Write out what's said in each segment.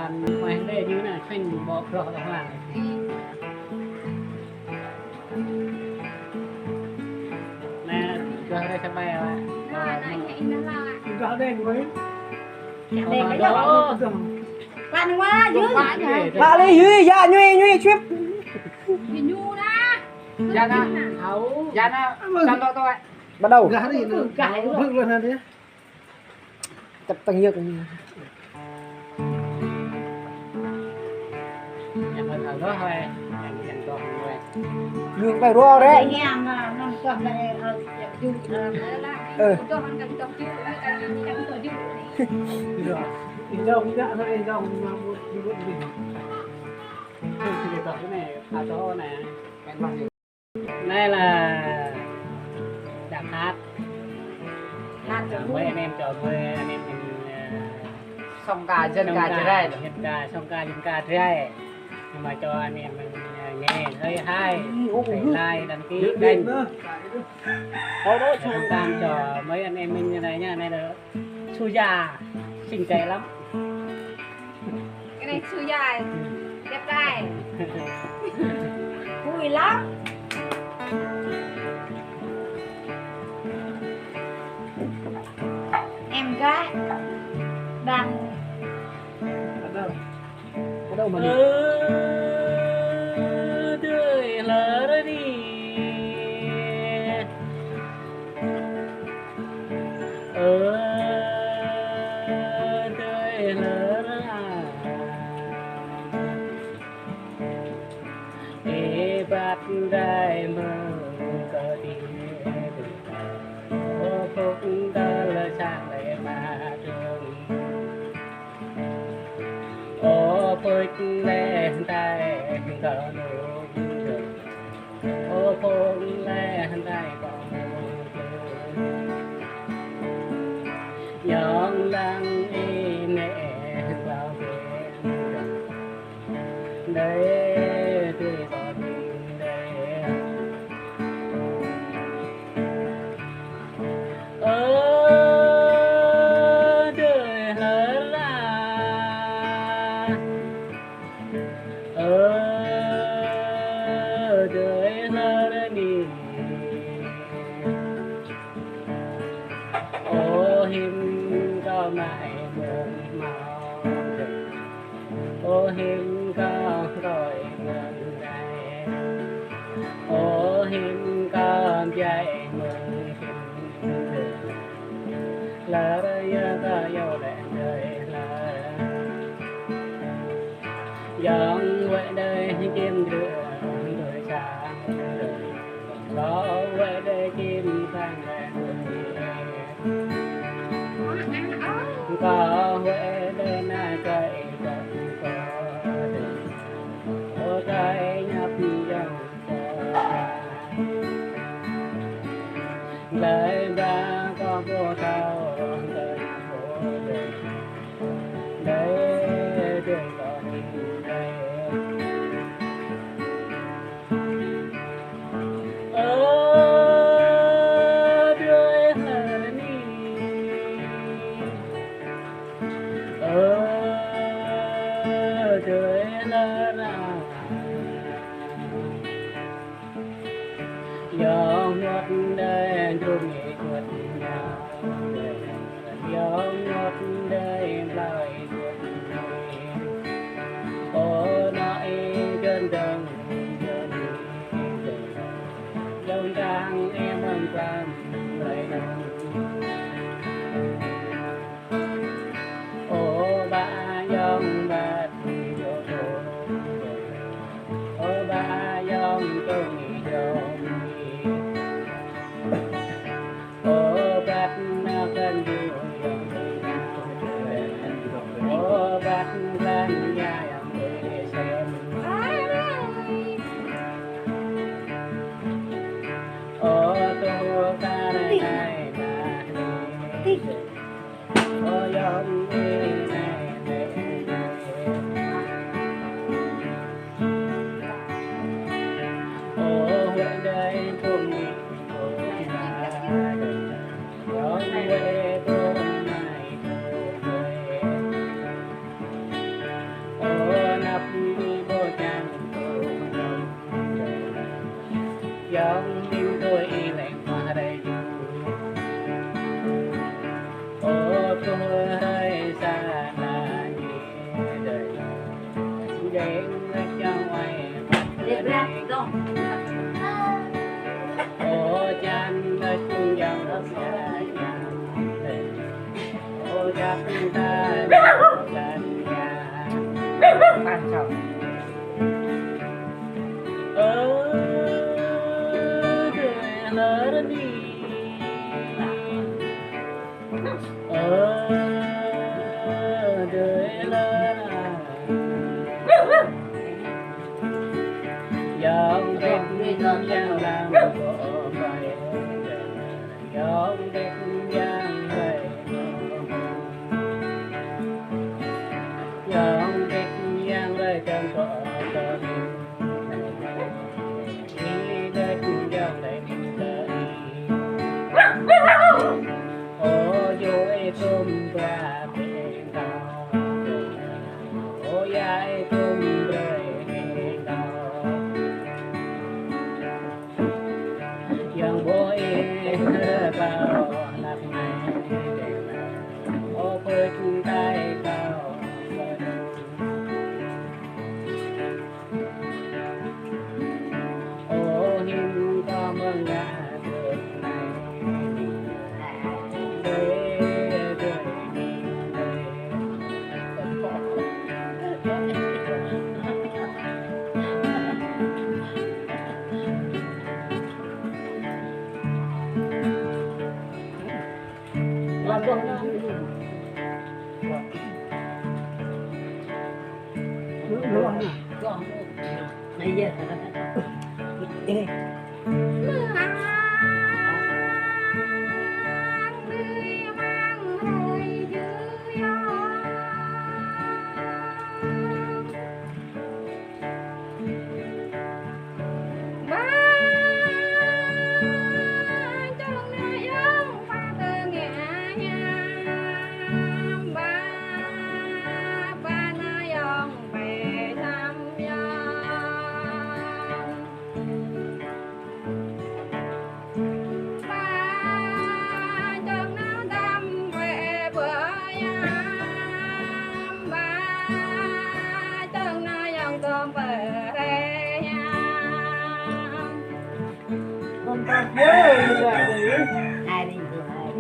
bàn ngoài đây như là phanh bỏ rõ ràng nè cho đây sẽ bay rồi gạo đen với đèn cái đó bạn quá dưới bạn đi dưới ra nhuy chip nhu đó ra nè hấu ra nè chăm đó thôi bắt đầu gà đi nữa cải vâng luôn hả thế tập tăng nhiêu em ơi thằng đó thôi em cho người đường phải rùa đấy anh em là nó còn lại du cho con cần tập chịu cái gì đang tự chịu được đi đâu cũng dạ thôi đi đâu mà buồn gì thì cái này khá cho này đây là đạp hát mấy anh em chờ mấy anh em mình xong ca dân ca chơi đây hiện ca xong ca dân ca chơi nhưng mà cho anh em mình nghe hơi hay phải like đăng ký kênh đó xong cam cho mấy anh em mình như này nha, này là su già xinh trẻ lắm cái này su dài đẹp trai vui lắm em gái đang ở đâu mà đi tươi lỡ đi tươi lỡ để bắt đại mơ cơ đi ô phúc ta lời sang lệ mà trường ô phúc lên tay cờ nụ ô phúc lên tay cờ nhọn đang y mẹ vào về đây tươi còn đây đời hở ra đời hở ra đi ô hiểm có mãi mượn màu ô hiểm có rồi mượn đây ô hiểm có dạy mượn hiểm là đời có yêu đẹp đời là dòng quay đời kiếm được đời xa đời có quay đời kiếm sang đời có huệ lên cây vẫn có đường ô cây nhấp dòng lời ba có vô thao lời vô đời để đời có hình đây đời hờ ni đời là gió ngọt đây chung nghệ thuật nhau gió ngọt đây lời thuật ô nói chân đồng dòng trang em âm tam lời đồng ô ba dòng bát vô thô ô ba dòng công nghị dòng ô bát na cần du dòng ô bát lan nhà dòng để xem ô tô ta này này đi ô dòng đi này ô huệ đây cùng ô nhà gió huệ cùng này ta lần nhà quan trọng đời lỡ đi đời lỡ dòng đẹp giang làm của mày dòng đẹp giang vậy dòng đẹp giang vậy trong cỏ cỏ đi đất giang lại đời ô dối tôm ra bên đào ô dai tôm rơi bên đào yang boy bao lạc này ô phơi tay cao ô hiên có mừng ngã đường này làm con này giờ con ta nhớ là gì ai đi được ai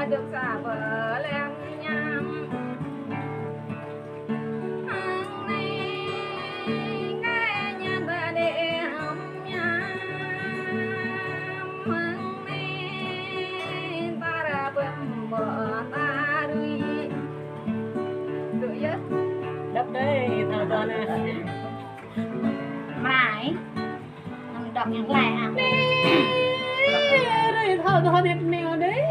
được giả vờ lem nhằm hằng ni nghe nhân và để hầm nhằm hằng ni ta ra bận bờ ta đi tự nhất Đắp đấy thao cho nè. mãi đọc những lại à Đây thao cho đẹp nèo đấy.